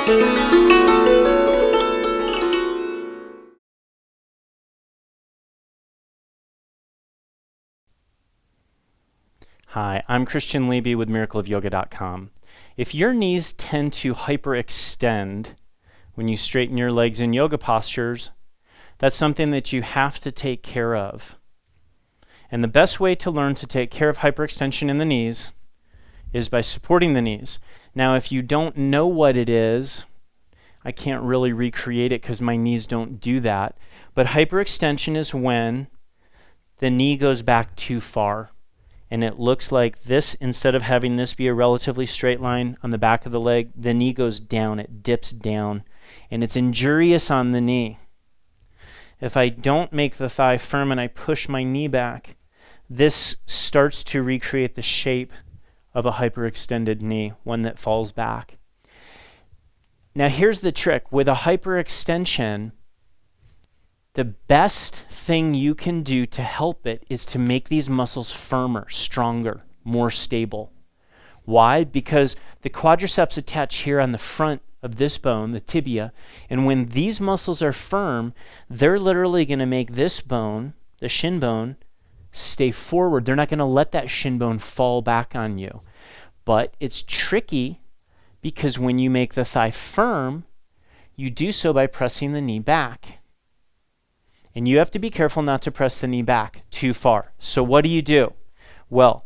Hi, I'm Christian Levy with miracleofyoga.com. If your knees tend to hyperextend when you straighten your legs in yoga postures, that's something that you have to take care of. And the best way to learn to take care of hyperextension in the knees is by supporting the knees. Now, if you don't know what it is, I can't really recreate it because my knees don't do that. But hyperextension is when the knee goes back too far. And it looks like this, instead of having this be a relatively straight line on the back of the leg, the knee goes down, it dips down, and it's injurious on the knee. If I don't make the thigh firm and I push my knee back, this starts to recreate the shape of a hyperextended knee, one that falls back. Now here's the trick. With a hyperextension, the best thing you can do to help it is to make these muscles firmer, stronger, more stable. Why? Because the quadriceps attach here on the front of this bone, the tibia, and when these muscles are firm, they're literally going to make this bone, the shin bone, stay forward. They're not going to let that shin bone fall back on you. But it's tricky because when you make the thigh firm, you do so by pressing the knee back. And you have to be careful not to press the knee back too far. So what do? Well,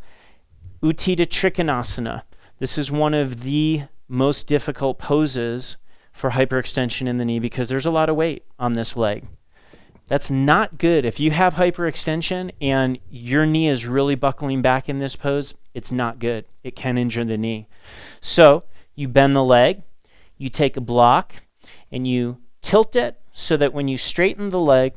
Utthita Trikonasana. This is one of the most difficult poses for hyperextension in the knee because there's a lot of weight on this leg. That's not good. If you have hyperextension and your knee is really buckling back in this pose, it's not good. It can injure the knee. So you bend the leg, you take a block, and you tilt it so that when you straighten the leg,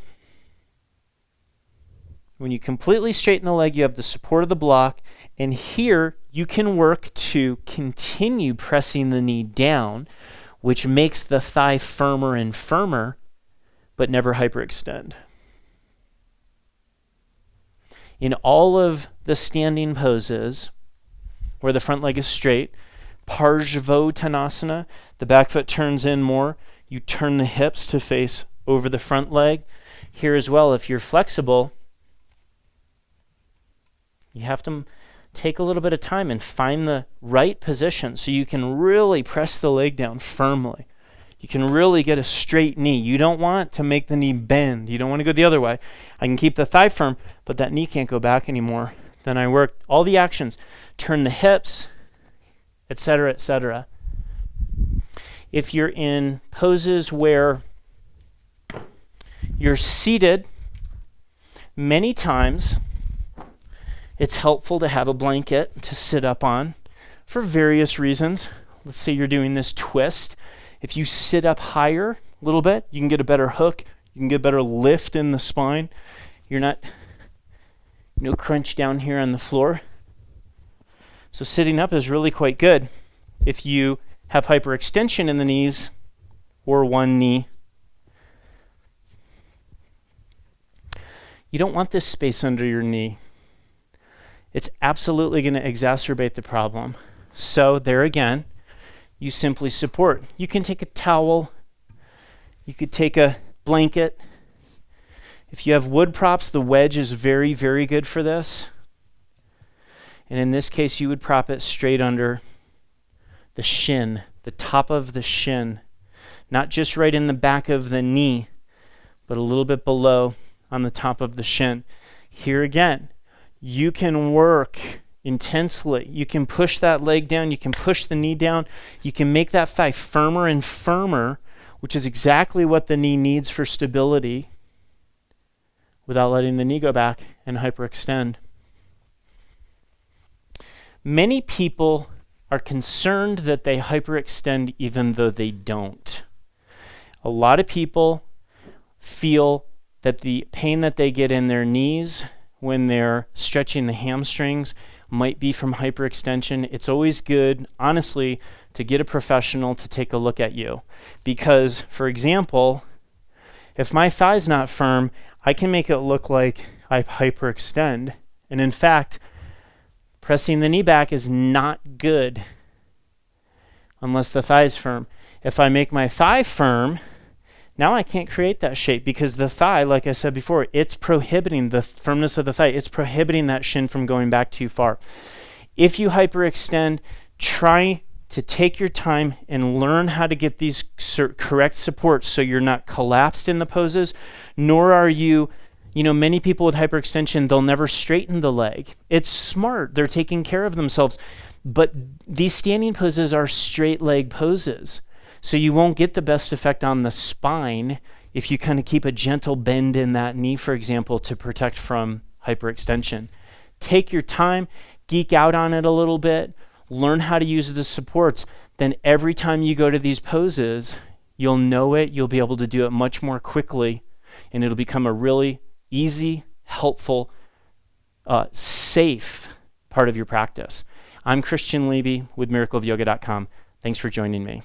when you completely straighten the leg, you have the support of the block, and here you can work to continue pressing the knee down, which makes the thigh firmer and firmer, but never hyperextend. In all of the standing poses where the front leg is straight, Parvo Tanasana, the back foot turns in more, you turn the hips to face over the front leg. Here as well, if you're flexible, you have to take a little bit of time and find the right position so you can really press the leg down firmly. You can really get a straight knee. You don't want to make the knee bend. You don't want to go the other way. I can keep the thigh firm, but that knee can't go back anymore. Then I work all the actions. Turn the hips, etc., etc. If you're in poses where you're seated, many times it's helpful to have a blanket to sit up on for various reasons. Let's say you're doing this twist. If you sit up higher a little bit, you can get a better hook. You can get a better lift in the spine. You're not, crunch down here on the floor. So sitting up is really quite good. If you have hyperextension in the knees or one knee, you don't want this space under your knee. It's absolutely going to exacerbate the problem. So there again, you simply support. You can take a towel. You could take a blanket. If you have wood props, the wedge is very, very good for this. And in this case, you would prop it straight under the shin, the top of the shin. Not just right in the back of the knee, but a little bit below on the top of the shin. Here again, you can work intensely. You can push that leg down. You can push the knee down. You can make that thigh firmer and firmer, which is exactly what the knee needs for stability, without letting the knee go back and hyperextend. Many people are concerned that they hyperextend even though they don't. A lot of people feel that the pain that they get in their knees when they're stretching the hamstrings might be from hyperextension. It's always good, honestly, to get a professional to take a look at you. Because, for example, if my thigh's not firm, I can make it look like I hyperextend. And in fact, pressing the knee back is not good unless the thigh is firm. If I make my thigh firm, now I can't create that shape because the thigh, like I said before, it's prohibiting the firmness of the thigh. It's prohibiting that shin from going back too far. If you hyperextend, try to take your time and learn how to get these correct supports so you're not collapsed in the poses, nor are you, many people with hyperextension, they'll never straighten the leg. It's smart. They're taking care of themselves. But these standing poses are straight leg poses. So you won't get the best effect on the spine if you kind of keep a gentle bend in that knee, for example, to protect from hyperextension. Take your time, geek out on it a little bit, learn how to use the supports. Then every time you go to these poses, you'll know it, you'll be able to do it much more quickly, and it'll become a really easy, helpful, safe part of your practice. I'm Christian Levy with miracleofyoga.com. Thanks for joining me.